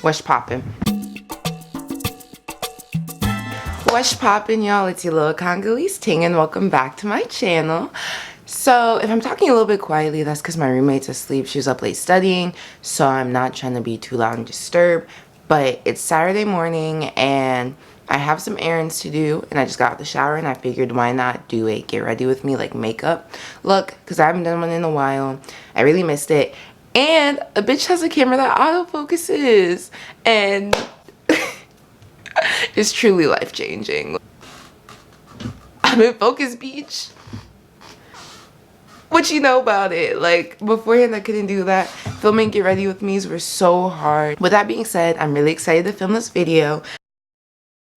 What's poppin'? What's poppin', y'all? It's your little Congolese ting, and welcome back to my channel. So if I'm talking a little bit quietly, that's because my roommate's asleep. She was up late studying, so I'm not trying to be too loud and disturb. But it's Saturday morning and I have some errands to do, and I just got out the shower and I figured why not do a get ready with me like makeup look, because I haven't done one in a while. I really missed it. And a bitch has a camera that autofocuses, and it's truly life-changing. I'm in Focus Beach. What you know about it? Like, beforehand I couldn't do that. Filming Get Ready With Me's were so hard. With that being said, I'm really excited to film this video.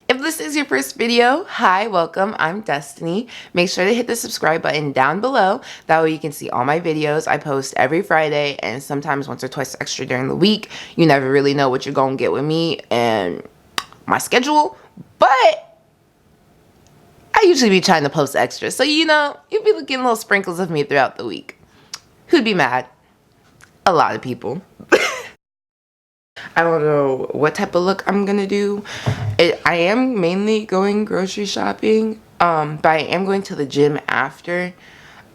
If this is your first video, hi, welcome, I'm Destiny. Make sure to hit the subscribe button down below. That way you can see all my videos. I post every Friday and sometimes once or twice extra during the week. You never really know what you're gonna get with me and my schedule, but I usually be trying to post extra. So, you know, you'll be getting little sprinkles of me throughout the week. Who'd be mad? A lot of people. I don't know what type of look I'm gonna do. I am mainly going grocery shopping, but I am going to the gym after,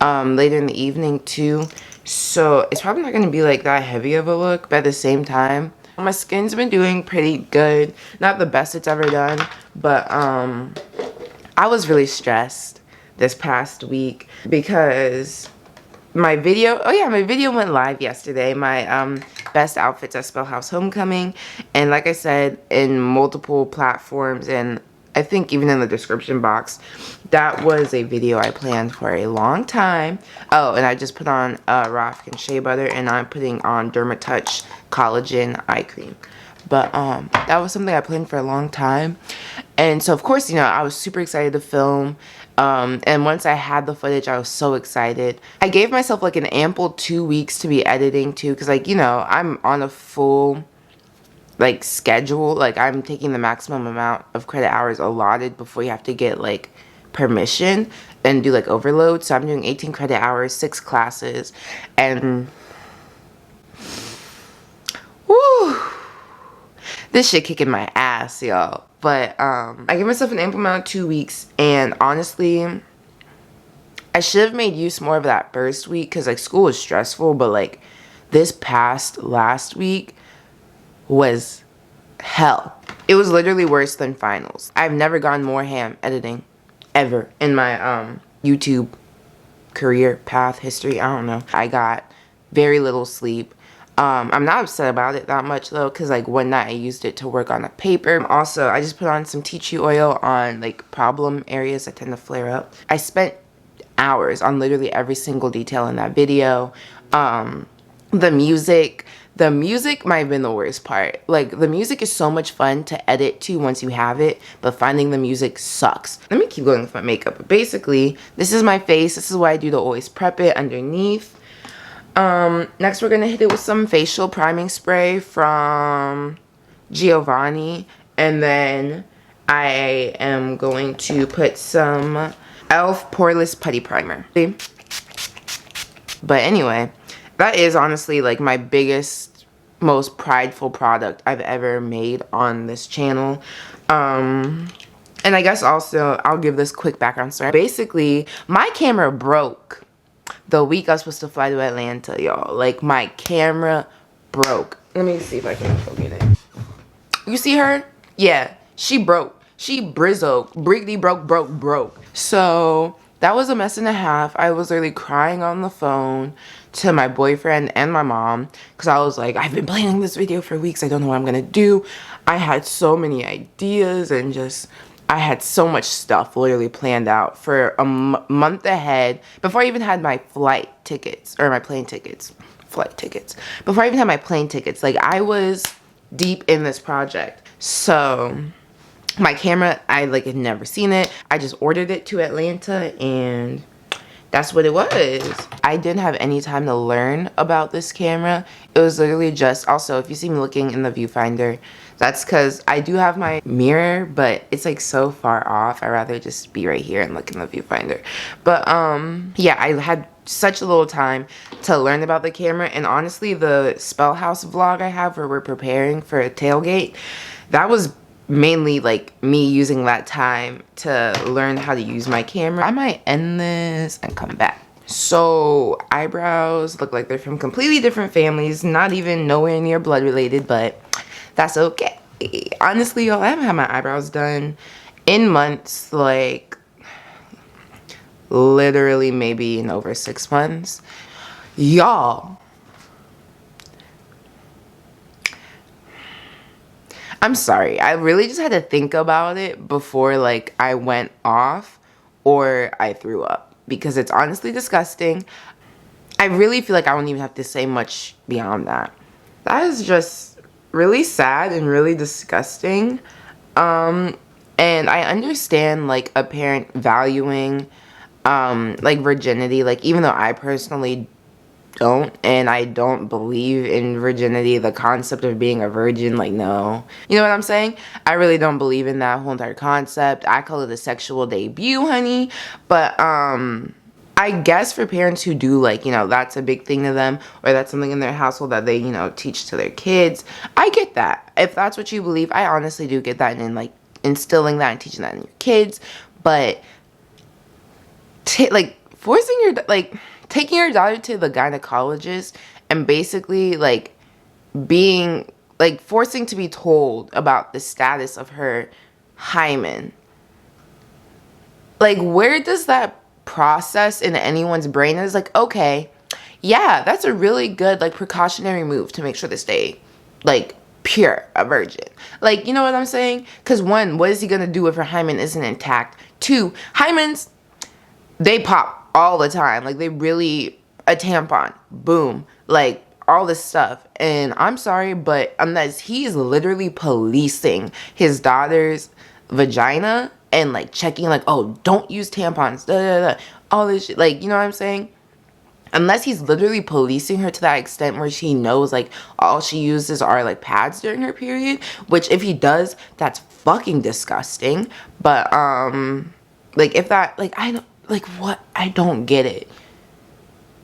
later in the evening too. So it's probably not gonna be like that heavy of a look, but at the same time, my skin's been doing pretty good. Not the best it's ever done, but I was really stressed this past week because my video went live yesterday. My best outfits at Spelhouse homecoming, and like I said, in multiple platforms, and I think even in the description box, that was a video I planned for a long time. Oh, and I just put on raw African shea butter, and I'm putting on Dermatouch collagen eye cream. But that was something I planned for a long time, and so of course, you know, I was super excited to film. And once I had the footage, I was so excited. I gave myself like an ample 2 weeks to be editing too, because like, you know, I'm on a full like schedule. Like, I'm taking the maximum amount of credit hours allotted before you have to get like permission and do like overload. So I'm doing 18 credit hours, 6 classes, and woo, this shit kicking my ass, y'all. But I gave myself an ample amount of 2 weeks, and honestly, I should have made use more of that first week because like school was stressful, but like this past last week was hell. It was literally worse than finals. I've never gone more ham editing ever in my YouTube career path history. I don't know. I got very little sleep. I'm not upset about it that much though, because like one night I used it to work on a paper. Also, I just put on some tea tree oil on like problem areas that tend to flare up. I spent hours on literally every single detail in that video. The music might have been the worst part. Like, the music is so much fun to edit to once you have it, but finding the music sucks. Let me keep going with my makeup. But basically, this is my face. This is what I do to always prep it underneath. Next we're gonna hit it with some facial priming spray from Giovanni, and then I am going to put some e.l.f. poreless putty primer. See? But anyway, that is honestly like my biggest, most prideful product I've ever made on this channel. And I guess also I'll give this quick background story. Basically, my camera broke the week I was supposed to fly to Atlanta, y'all. Like, my camera broke. Let me see if I can go get it. You see her? Yeah, she broke. She briggedy broke. So that was a mess and a half. I was literally crying on the phone to my boyfriend and my mom because I was like, I've been planning this video for weeks. I don't know what I'm gonna do. I had so many ideas and just, I had so much stuff literally planned out for a month ahead before I even had my flight tickets, or my plane tickets. Before I even had my plane tickets. Like, I was deep in this project. So my camera, I like had never seen it. I just ordered it to Atlanta and that's what it was. I didn't have any time to learn about this camera. It was literally just, also if you see me looking in the viewfinder, that's because I do have my mirror, but it's like so far off. I'd rather just be right here and look in the viewfinder. But yeah, I had such a little time to learn about the camera. And honestly, the Spellhouse vlog I have where we're preparing for a tailgate, that was mainly like me using that time to learn how to use my camera. I might end this and come back. So eyebrows look like they're from completely different families, not even nowhere near blood related, but that's okay. Honestly, y'all, I haven't had my eyebrows done in months, like literally maybe in over 6 months. Y'all, I'm sorry, I really just had to think about it before like I went off or I threw up, because it's honestly disgusting. I really feel like I don't even have to say much beyond that. That is just really sad and really disgusting. And I understand like a parent valuing like virginity, like even though I personally don't, and I don't believe in virginity, the concept of being a virgin, like, no, you know what I'm saying? I really don't believe in that whole entire concept. I call it a sexual debut, honey. But I guess for parents who do, like, you know, that's a big thing to them, or that's something in their household that they, you know, teach to their kids, I get that. If that's what you believe, I honestly do get that, and then like instilling that and teaching that in your kids. But like forcing your, like, taking your daughter to the gynecologist and basically like being like forcing to be told about the status of her hymen, like, where does that process in anyone's brain? Is like, okay, yeah, that's a really good like precautionary move to make sure they stay like pure, a virgin, like, you know what I'm saying? Because one, what is he gonna do if her hymen isn't intact? Two, hymens, they pop all the time. Like, they really, a tampon, boom, like all this stuff. And I'm sorry, but unless he's literally policing his daughter's vagina and like checking like, oh, don't use tampons, da, da, da, all this shit, like, you know what I'm saying? Unless he's literally policing her to that extent where she knows like all she uses are like pads during her period, which if he does, that's fucking disgusting. But like, if that, like, I don't, like, what? I don't get it.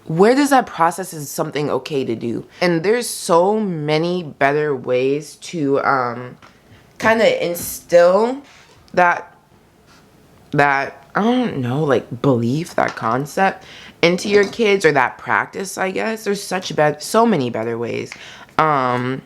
Where does that process is something okay to do? And there's so many better ways to kind of instill that I don't know, like, belief, that concept into your kids, or that practice, I guess. There's so many better ways. Like,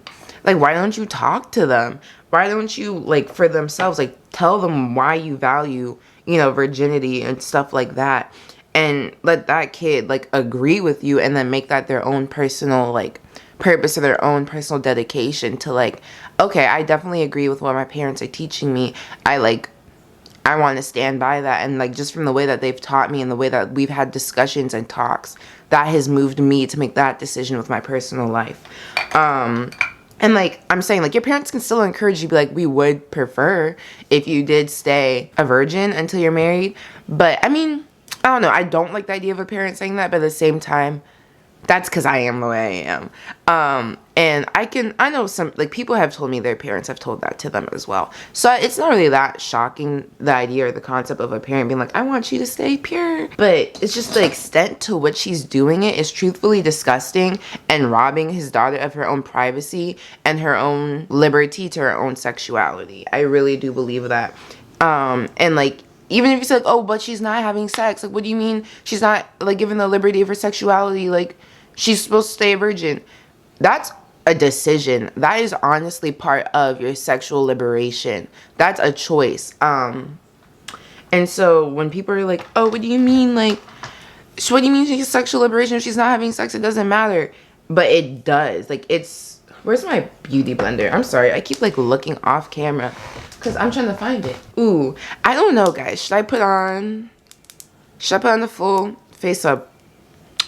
why don't you talk to them? Why don't you, like, for themselves, like, tell them why you value, you know, virginity and stuff like that, and let that kid like agree with you, and then make that their own personal like purpose, or their own personal dedication to like, okay, I definitely agree with what my parents are teaching me. I want to stand by that. And like, just from the way that they've taught me and the way that we've had discussions and talks, that has moved me to make that decision with my personal life. And like, I'm saying, like, your parents can still encourage you, be like, we would prefer if you did stay a virgin until you're married. But I mean, I don't know, I don't like the idea of a parent saying that, but at the same time, that's because I am the way I am. And I know some, like, people have told me their parents have told that to them as well. So it's not really that shocking, the idea or the concept of a parent being like, I want you to stay pure. But it's just the extent to which she's doing it is truthfully disgusting, and robbing his daughter of her own privacy and her own liberty to her own sexuality. I really do believe that. And like, even if you said, oh, but she's not having sex, like, what do you mean she's not like given the liberty of her sexuality? Like, she's supposed to stay a virgin. That's a decision. That is honestly part of your sexual liberation. That's a choice. And so when people are like, oh, what do you mean, like, what do you mean she's sexual liberation if she's not having sex? It doesn't matter. But it does. Like, it's, where's my beauty blender? I'm sorry, I keep like looking off camera because I'm trying to find it. Ooh, I don't know, guys. Should I put on the full face up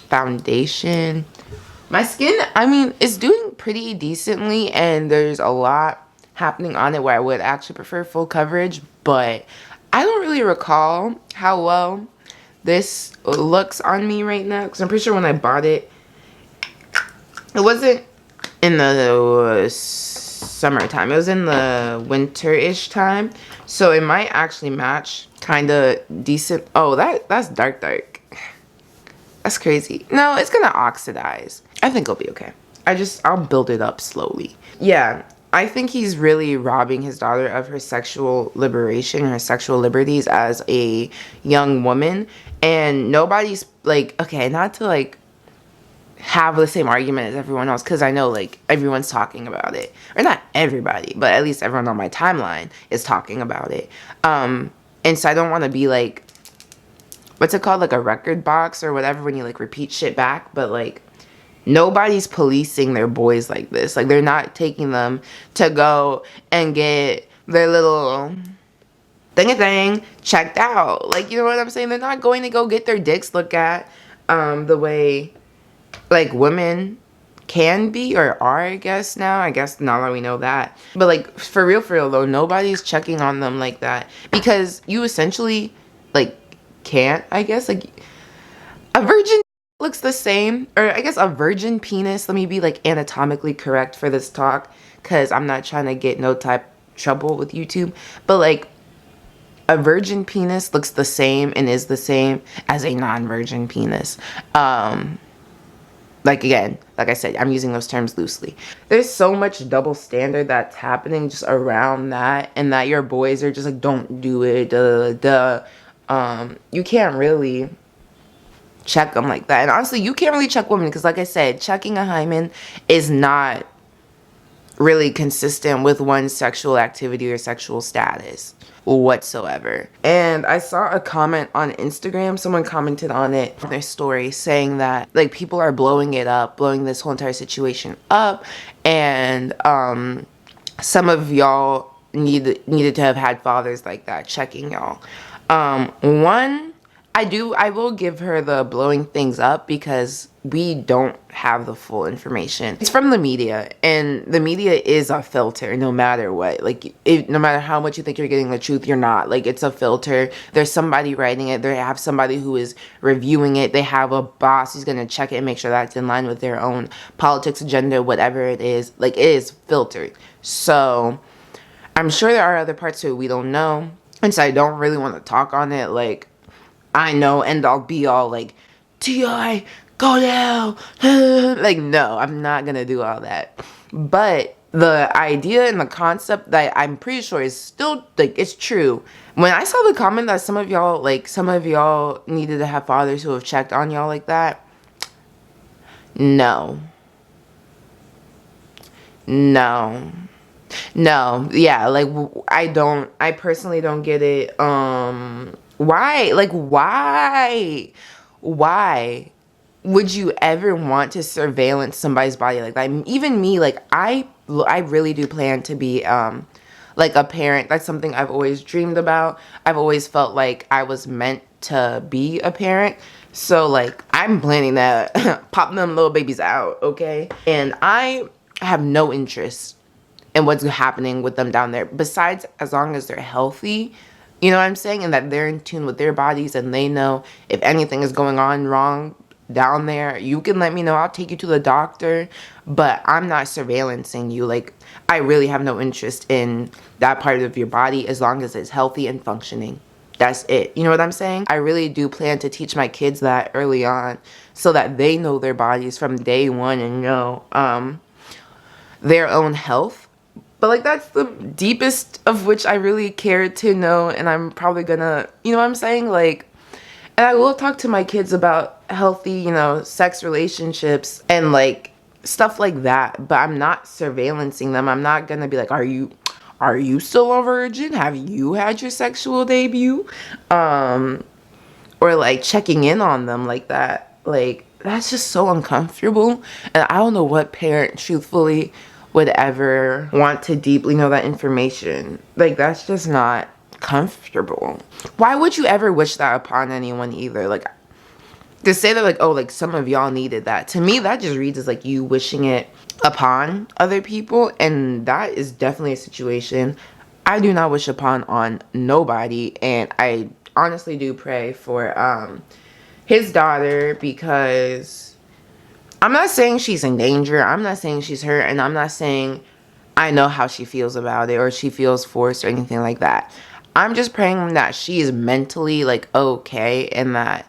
foundation? My skin, I mean, it's doing pretty decently, and there's a lot happening on it where I would actually prefer full coverage, but I don't really recall how well this looks on me right now, because I'm pretty sure when I bought it, it wasn't in the summertime. It was in the winter-ish time, so it might actually match kind of decent. Oh, that's dark. That's crazy. No, it's gonna oxidize. I think it'll be okay. I'll build it up slowly. Yeah, I think he's really robbing his daughter of her sexual liberation, her sexual liberties as a young woman. And nobody's like, okay, not to like have the same argument as everyone else, because I know like everyone's talking about it, or not everybody, but at least everyone on my timeline is talking about it. And so I don't want to be like, what's it called, like a record box or whatever, when you like repeat shit back. But like, nobody's policing their boys like this. Like, they're not taking them to go and get their little thing checked out. Like, you know what I'm saying? They're not going to go get their dicks looked at the way like women can be or are, I guess now that we know that. But like, for real though, nobody's checking on them like that, because you essentially like can't, I guess. Like, a virgin looks the same, or I guess a virgin penis, let me be like anatomically correct for this talk, because I'm not trying to get no type trouble with YouTube, but like, a virgin penis looks the same and is the same as a non-virgin penis. Like, again, like I said, I'm using those terms loosely. There's so much double standard that's happening just around that, and that your boys are just like, don't do it, you can't really check them like that. And honestly, you can't really check women, because like I said, checking a hymen is not really consistent with one's sexual activity or sexual status whatsoever. And I saw a comment on Instagram, someone commented on it, on their story, saying that like people are blowing this whole entire situation up, and some of y'all needed to have had fathers like that checking y'all. I will give her the blowing things up, because we don't have the full information. It's from the media, and the media is a filter no matter what. Like, no matter how much you think you're getting the truth, you're not. Like, it's a filter. There's somebody writing it. They have somebody who is reviewing it. They have a boss who's going to check it and make sure that's in line with their own politics agenda, whatever it is. Like, it is filtered. So I'm sure there are other parts to it we don't know. And so I don't really want to talk on it. Like, I know, and I'll be all like, T.I., go down. Like, no, I'm not going to do all that. But the idea and the concept that I'm pretty sure is still, like, it's true. When I saw the comment that some of y'all needed to have fathers who have checked on y'all like that, no. Yeah, like, I personally don't get it. Why? Like, why would you ever want to surveillance somebody's body like that? Even me, like, I really do plan to be, like, a parent. That's something I've always dreamed about. I've always felt like I was meant to be a parent. So, like, I'm planning to pop them little babies out, okay? And I have no interest in what's happening with them down there, besides as long as they're healthy. You know what I'm saying? And that they're in tune with their bodies, and they know if anything is going on wrong down there, you can let me know. I'll take you to the doctor, but I'm not surveillancing you. Like, I really have no interest in that part of your body as long as it's healthy and functioning. That's it. You know what I'm saying? I really do plan to teach my kids that early on, so that they know their bodies from day one and know their own health. But, like, that's the deepest of which I really care to know, and I'm probably gonna, you know what I'm saying? Like, and I will talk to my kids about healthy, you know, sex relationships and, like, stuff like that, but I'm not surveillancing them. I'm not gonna be like, are you still a virgin? Have you had your sexual debut? Or, like, checking in on them like that. Like, that's just so uncomfortable, and I don't know what parent, truthfully, would ever want to deeply know that information. Like, that's just not comfortable. Why would you ever wish that upon anyone either? Like, to say that, like, oh, like, some of y'all needed that, to me, that just reads as, like, you wishing it upon other people, and that is definitely a situation I do not wish upon on nobody. And I honestly do pray for his daughter, because I'm not saying she's in danger. I'm not saying she's hurt. And I'm not saying I know how she feels about it, or she feels forced or anything like that. I'm just praying that she is mentally, like, okay, and that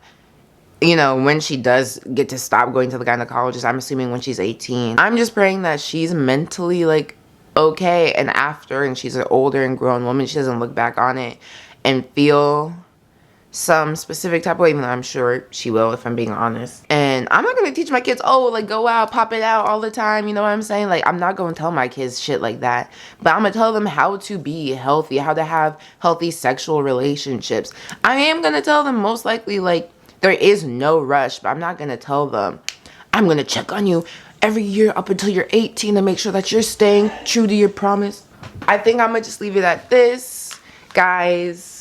you know, when she does get to stop going to the gynecologist, I'm assuming when she's 18. I'm just praying that she's mentally like okay, and after, and she's an older and grown woman, she doesn't look back on it and feel some specific type of way, even though I'm sure she will, if I'm being honest. And I'm not gonna teach my kids, oh, like go out, pop it out all the time, you know what I'm saying? Like, I'm not gonna tell my kids shit like that, but I'm gonna tell them how to be healthy, how to have healthy sexual relationships. I am gonna tell them most likely, like, there is no rush, but I'm not gonna tell them, I'm gonna check on you every year up until you're 18 to make sure that you're staying true to your promise. I think I'm gonna just leave it at this, guys.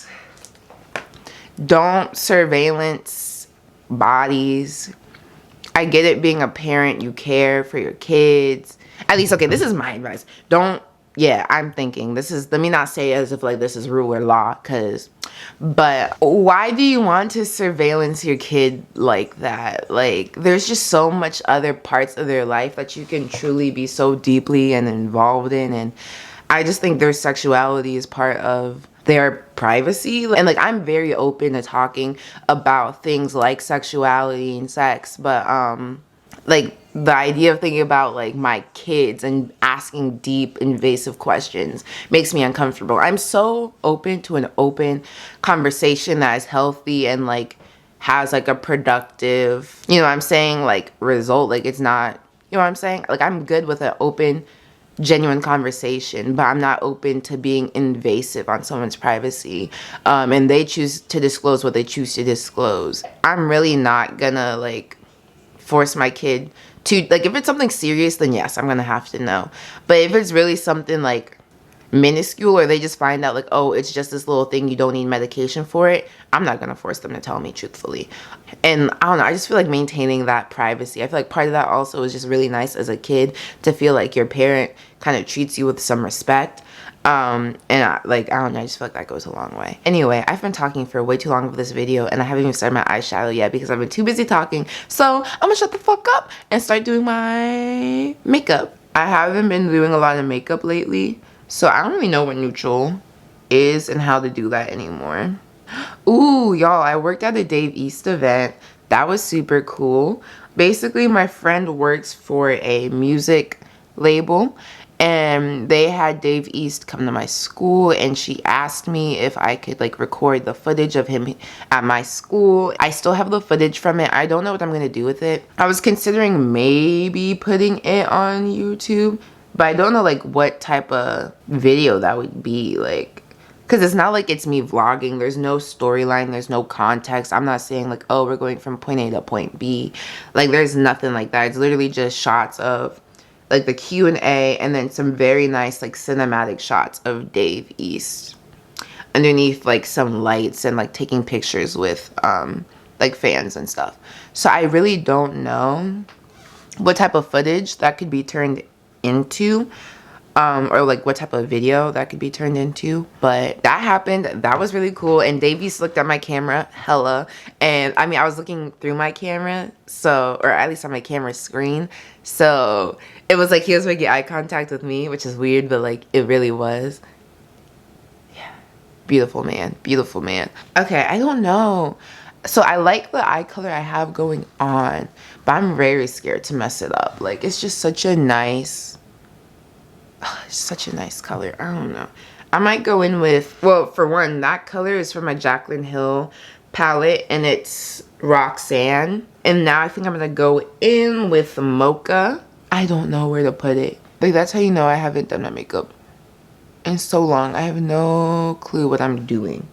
Don't surveillance bodies. I get it, being a parent, you care for your kids. At least, okay, this is my advice. Don't, yeah, I'm thinking, this is, let me not say as if like this is rule or law, but why do you want to surveillance your kid like that? Like, there's just so much other parts of their life that you can truly be so deeply and involved in, and I just think their sexuality is part of their privacy. And like, I'm very open to talking about things like sexuality and sex, but like the idea of thinking about like my kids and asking deep invasive questions makes me uncomfortable. I'm so open to an open conversation that is healthy and like has like a productive, you know what I'm saying, like result. Like, it's not, you know what I'm saying, like I'm good with an open, genuine conversation, but I'm not open to being invasive on someone's privacy, and they choose to disclose what they choose to disclose. I'm really not gonna like force my kid to, like, if it's something serious, then yes, I'm gonna have to know. But if it's really something like minuscule, or they just find out like, oh, it's just this little thing, you don't need medication for it, I'm not gonna force them to tell me truthfully. And I don't know, I just feel like maintaining that privacy, I feel like part of that also is just really nice as a kid to feel like your parent kind of treats you with some respect. And I don't know, I just feel like that goes a long way. Anyway, I've been talking for way too long for this video, and I haven't even started my eyeshadow yet because I've been too busy talking. So I'm gonna shut the fuck up and start doing my makeup. I haven't been doing a lot of makeup lately, so I don't really know what neutral is and how to do that anymore. Ooh, y'all, I worked at a Dave East event. That was super cool. Basically, my friend works for a music label, and they had Dave East come to my school, and she asked me if I could like record the footage of him at my school. I still have the footage from it. I don't know what I'm gonna do with it. I was considering maybe putting it on YouTube, but I don't know like what type of video that would be, like, because it's not like it's me vlogging. There's no storyline, there's no context. I'm not saying like, oh, we're going from point A to point B. Like, there's nothing like that. It's literally just shots of like the Q&A, and then some very nice like cinematic shots of Dave East underneath like some lights, and like taking pictures with like fans and stuff. So I really don't know what type of footage that could be turned into, or like what type of video that could be turned into, but that happened. That was really cool. And Dave East looked at my camera hella, and I mean, I was looking through my camera, so, or at least on my camera screen, so it was like he was making eye contact with me, which is weird, but like it really was. Yeah, beautiful man, beautiful man. Okay, I don't know, so I like the eye color I have going on, but I'm very scared to mess it up. Like, it's just such a nice, such a nice color. I don't know, I might go in with, well, for one, that color is from my Jaclyn Hill palette, and it's Roxanne. And now I think I'm gonna go in with Mocha. I don't know where to put it. Like, that's how you know I haven't done my makeup in so long. I have no clue what I'm doing.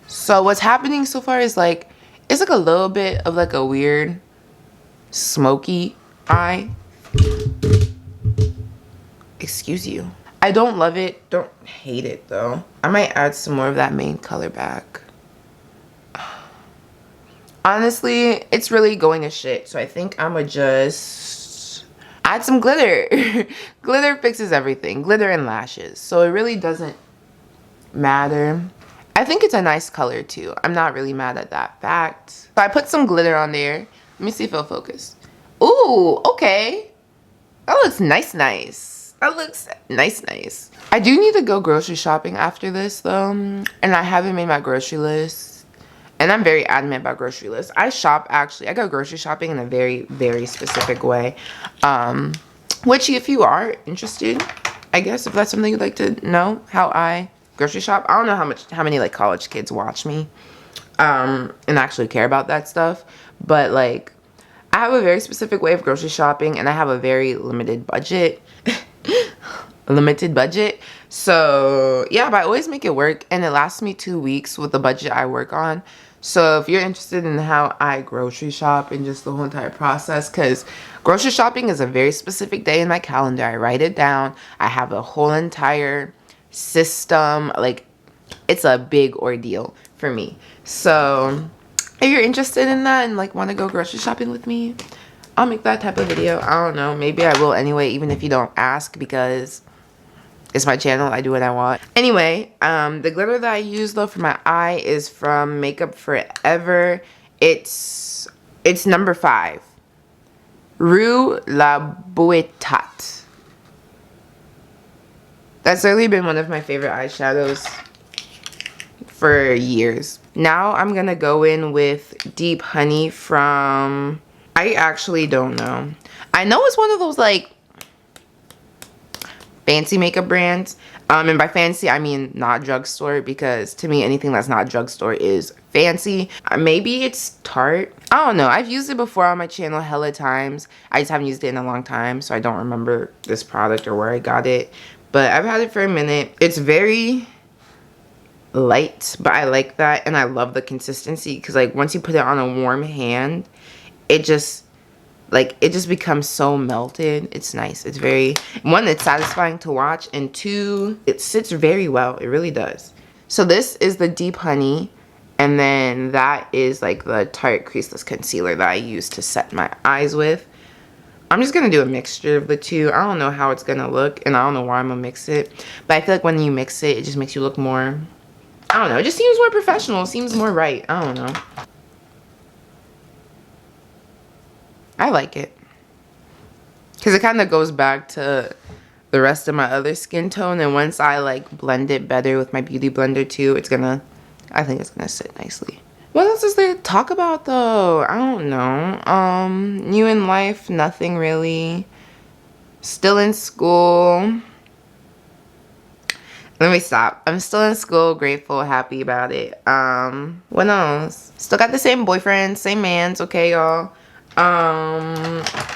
So what's happening so far is like, it's like a little bit of like a weird smoky eye. Excuse you. I don't love it, don't hate it though. I might add some more of that main color back. Honestly, it's really going to shit, so I think I'ma just add some glitter. Glitter fixes everything, glitter and lashes, so it really doesn't matter. I think it's a nice color too. I'm not really mad at that fact. So I put some glitter on there. Let me see if it'll focus. Ooh, okay. That looks nice. That looks nice. I do need to go grocery shopping after this though, and I haven't made my grocery list. And I'm very adamant about grocery lists. I shop, actually, I go grocery shopping in a very, very specific way. Which, if you are interested, I guess, if that's something you'd like to know, how I grocery shop. I don't know how many, like, college kids watch me, and actually care about that stuff. But, like, I have a very specific way of grocery shopping, and I have a very limited budget. So, yeah, but I always make it work, and it lasts me 2 weeks with the budget I work on. So if you're interested in how I grocery shop and just the whole entire process, because grocery shopping is a very specific day in my calendar. I write it down. I have a whole entire system. Like, it's a big ordeal for me. So if you're interested in that and like want to go grocery shopping with me, I'll make that type of video. I don't know. Maybe I will anyway, even if you don't ask, because it's my channel. I do what I want. Anyway, the glitter that I use though for my eye is from Makeup Forever. It's number 5. Rue La Bouetate. That's really been one of my favorite eyeshadows for years. Now I'm gonna go in with Deep Honey from, I actually don't know. I know it's one of those like fancy makeup brands. And by fancy, I mean not drugstore, because to me, anything that's not drugstore is fancy. Maybe it's Tarte. I don't know. I've used it before on my channel hella times. I just haven't used it in a long time, so I don't remember this product or where I got it. But I've had it for a minute. It's very light, but I like that, and I love the consistency, because like once you put it on a warm hand, it just becomes so melted. It's nice. It's very, one, it's satisfying to watch, and 2, it sits very well. It really does. So this is the Deep Honey, and then that is like the Tarte Creaseless Concealer that I use to set my eyes with. I'm just gonna do a mixture of the two. I don't know how it's gonna look, and I don't know why I'm gonna mix it, but I feel like when you mix it, it just makes you look more, I don't know, it just seems more professional. It seems more right. I don't know. I like it, because it kind of goes back to the rest of my other skin tone, and once I like blend it better with my beauty blender too, I think it's gonna sit nicely. What else is there to talk about though? I don't know. New in life, nothing really. Still in school. Let me stop. I'm still in school, grateful, happy about it. What else? Still got the same boyfriend, same mans, okay, y'all.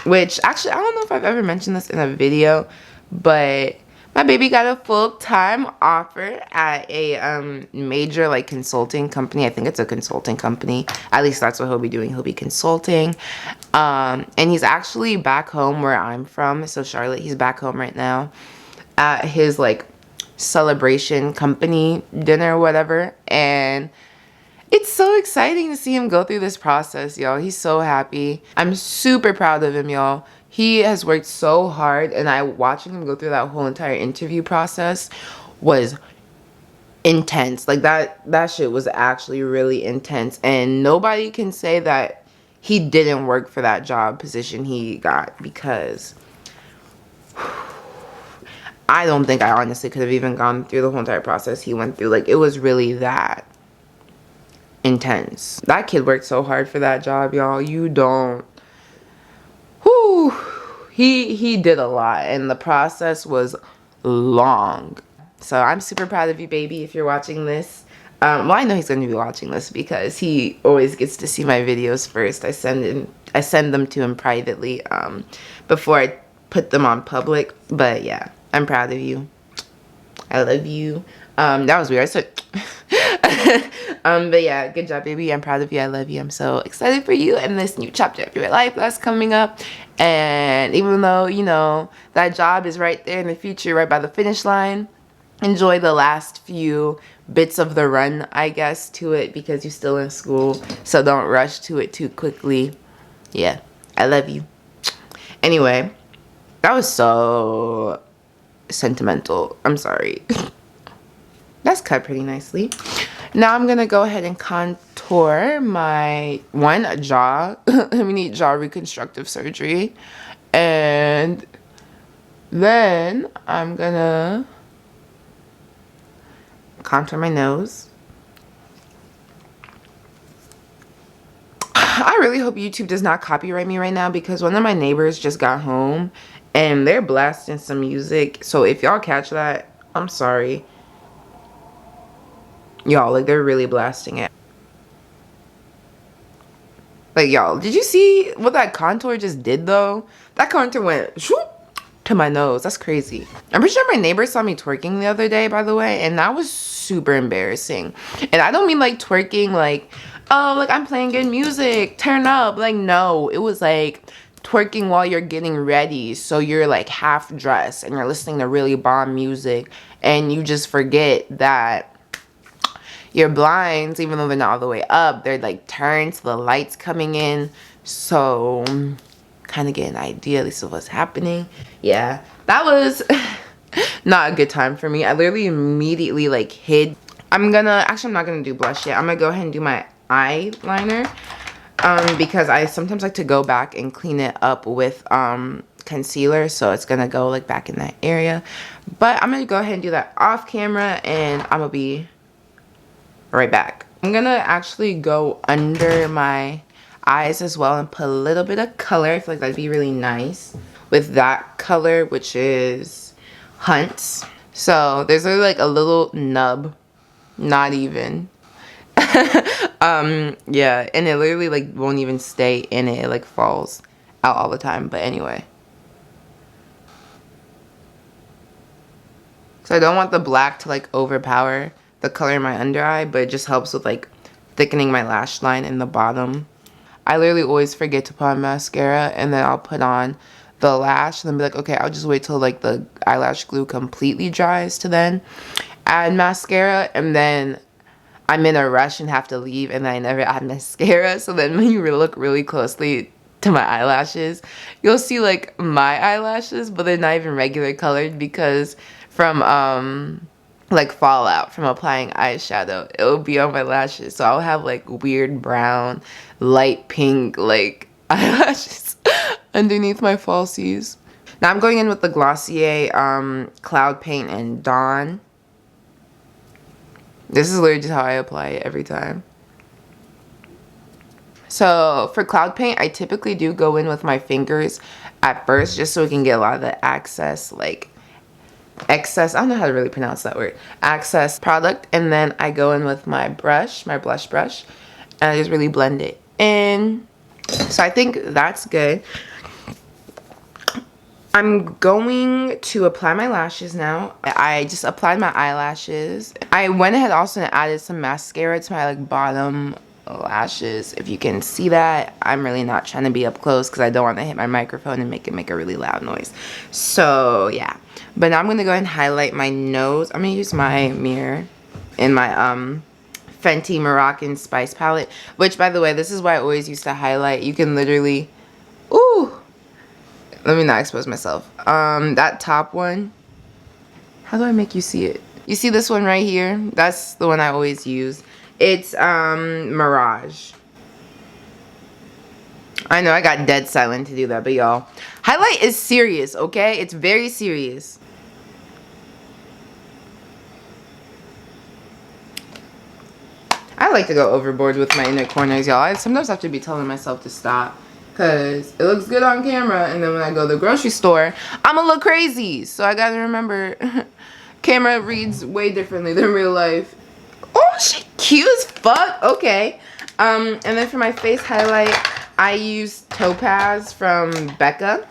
Which actually, I don't know if I've ever mentioned this in a video, but my baby got a full-time offer at a major like consulting company. I think it's a consulting company. At least that's what he'll be doing. He'll be consulting. And he's actually back home where I'm from. So Charlotte, he's back home right now at his like celebration company dinner or whatever. And it's so exciting to see him go through this process, y'all. He's so happy. I'm super proud of him, y'all. He has worked so hard, and watching him go through that whole entire interview process was intense. Like that shit was actually really intense, and nobody can say that he didn't work for that job position he got, because I don't think I honestly could have even gone through the whole entire process he went through. Like, it was really that intense. That kid worked so hard for that job, y'all. You don't. Whew. He did a lot, and the process was long. So I'm super proud of you, baby, if you're watching this. Well, I know he's going to be watching this because he always gets to see my videos first. I send them to him privately before I put them on public. But yeah, I'm proud of you. I love you. That was weird. I said but yeah, good job, baby. I'm proud of you. I love you. I'm so excited for you and this new chapter of your life that's coming up. And even though, you know, that job is right there in the future, right by the finish line, enjoy the last few bits of the run, I guess, to it, because you're still in school. So don't rush to it too quickly. Yeah, I love you. Anyway, that was so sentimental. I'm sorry. That's cut pretty nicely. Now I'm gonna go ahead and contour my jaw. We need jaw reconstructive surgery. And then I'm gonna contour my nose. I really hope YouTube does not copyright me right now, because one of my neighbors just got home and they're blasting some music. So if y'all catch that, I'm sorry. Y'all, like, they're really blasting it. Like, y'all, did you see what that contour just did, though? That contour went shoop to my nose. That's crazy. I'm pretty sure my neighbor saw me twerking the other day, by the way, and that was super embarrassing. And I don't mean, like, twerking, like, oh, like, I'm playing good music, turn up. Like, no. It was, like, twerking while you're getting ready. So you're, like, half dressed, and you're listening to really bomb music, and you just forget that your blinds, even though they're not all the way up, they're like turned to the lights coming in. So kind of get an idea at least of what's happening. Yeah, that was not a good time for me. I literally immediately like hid. I'm not gonna do blush yet. I'm gonna go ahead and do my eyeliner because I sometimes like to go back and clean it up with concealer, so it's gonna go like back in that area. But I'm gonna go ahead and do that off camera, and I'm gonna be right back. I'm gonna actually go under my eyes as well and put a little bit of color. I feel like that'd be really nice with that color, which is Hunt's. So there's like a little nub, not even. Yeah, and it literally like won't even stay in it. It like falls out all the time. But anyway, so I don't want the black to like overpower the color in my under eye, but it just helps with like thickening my lash line in the bottom. I literally always forget to put on mascara, and then I'll put on the lash and then be like, okay, I'll just wait till like the eyelash glue completely dries to then add mascara. And then I'm in a rush and have to leave, and then I never add mascara. So then when you look really closely to my eyelashes, you'll see like my eyelashes, but they're not even regular colored because from like fallout from applying eyeshadow, it will be on my lashes. So I'll have like weird brown, light pink like eyelashes underneath my falsies. Now I'm going in with the Glossier Cloud Paint and Dawn. This is literally just how I apply it every time. So for Cloud Paint, I typically do go in with my fingers at first, just so we can get a lot of the excess I don't know how to really pronounce that word, excess product. And then I go in with my brush, my blush brush, and I just really blend it in. So I think that's good. I'm going to apply my lashes now. I just applied my eyelashes. I went ahead also and added some mascara to my like bottom lashes. If you can see that, I'm really not trying to be up close because I don't want to hit my microphone and make a really loud noise. So yeah. But now I'm going to go ahead and highlight my nose. I'm going to use my mirror in my Fenty Moroccan Spice palette. Which, by the way, this is what I always used to highlight. You can literally... Ooh! Let me not expose myself. That top one. How do I make you see it? You see this one right here? That's the one I always use. It's Mirage. I know I got dead silent to do that, but y'all, highlight is serious, okay? It's very serious. I like to go overboard with my inner corners, y'all. I sometimes have to be telling myself to stop because it looks good on camera, and then when I go to the grocery store, I'm a little crazy. So I gotta remember, camera reads way differently than real life. Oh, she cute as fuck. Okay. And then for my face highlight, I use Topaz from Becca,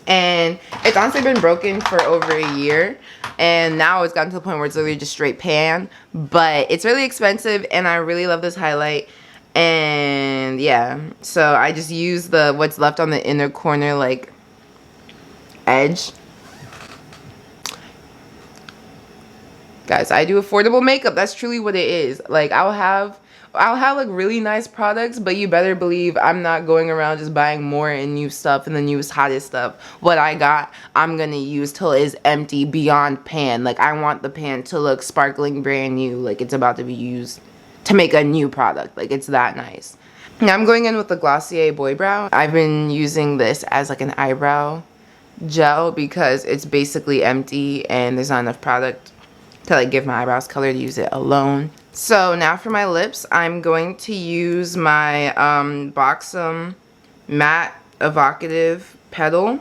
and it's honestly been broken for over a year, and now it's gotten to the point where it's literally just straight pan, but it's really expensive, and I really love this highlight. And yeah, so I just use the what's left on the inner corner like edge. Guys, I do affordable makeup. That's truly what it is. Like I'll have like really nice products, but you better believe I'm not going around just buying more and new stuff and the newest hottest stuff. What I got, I'm gonna use till it's empty beyond pan. Like I want the pan to look sparkling brand new, like it's about to be used to make a new product. Like it's that nice. Now I'm going in with the Glossier Boy Brow. I've been using this as like an eyebrow gel because it's basically empty and there's not enough product to like give my eyebrows color, to use it alone. So now for my lips, I'm going to use my Buxom Matte Evocative Petal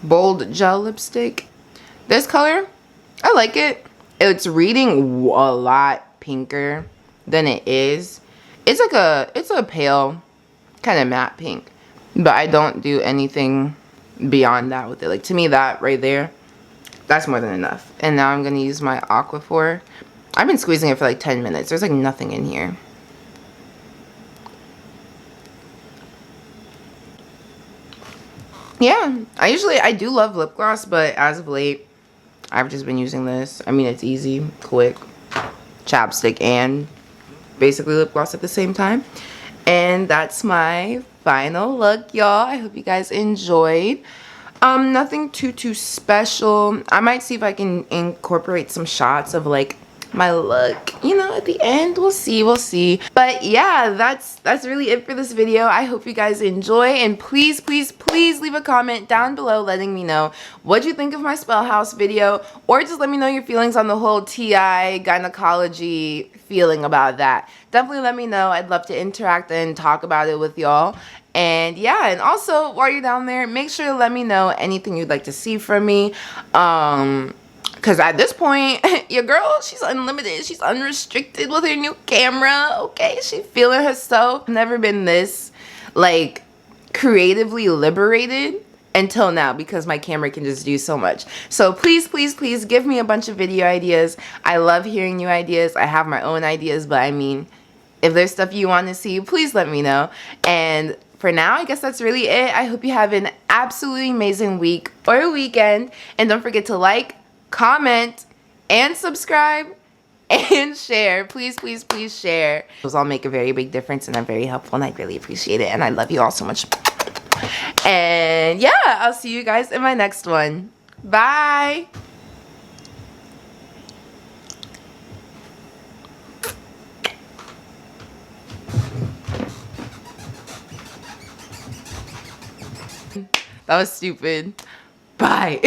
Bold Gel Lipstick. This color, I like it. It's reading a lot pinker than it is. It's a pale kind of matte pink, but I don't do anything beyond that with it. Like, to me, that right there, that's more than enough. And now I'm gonna use my Aquaphor. I've been squeezing it for like 10 minutes. There's like nothing in here. Yeah, I do love lip gloss, but as of late, I've just been using this. I mean, it's easy, quick, chapstick, and basically lip gloss at the same time. And that's my final look, y'all. I hope you guys enjoyed. Nothing too special. I might see if I can incorporate some shots of like my look, you know, at the end. We'll see. But yeah, that's really it for this video. I hope you guys enjoy, and please leave a comment down below letting me know what you think of my Spellhouse video, or just let me know your feelings on the whole TI gynecology feeling about that. Definitely let me know. I'd love to interact and talk about it with y'all. And yeah, and also while you're down there, make sure to let me know anything you'd like to see from me. Because at this point, your girl, she's unlimited. She's unrestricted with her new camera, okay? She's feeling herself. Never been this, like, creatively liberated until now, because my camera can just do so much. So please give me a bunch of video ideas. I love hearing new ideas. I have my own ideas, but I mean, if there's stuff you want to see, please let me know. And for now, I guess that's really it. I hope you have an absolutely amazing week or weekend. And don't forget to like, comment, and subscribe, and share. Please share. Those all make a very big difference, and I'm very helpful, and I really appreciate it, and I love you all so much. And yeah, I'll see you guys in my next one. Bye. That was stupid. Bye.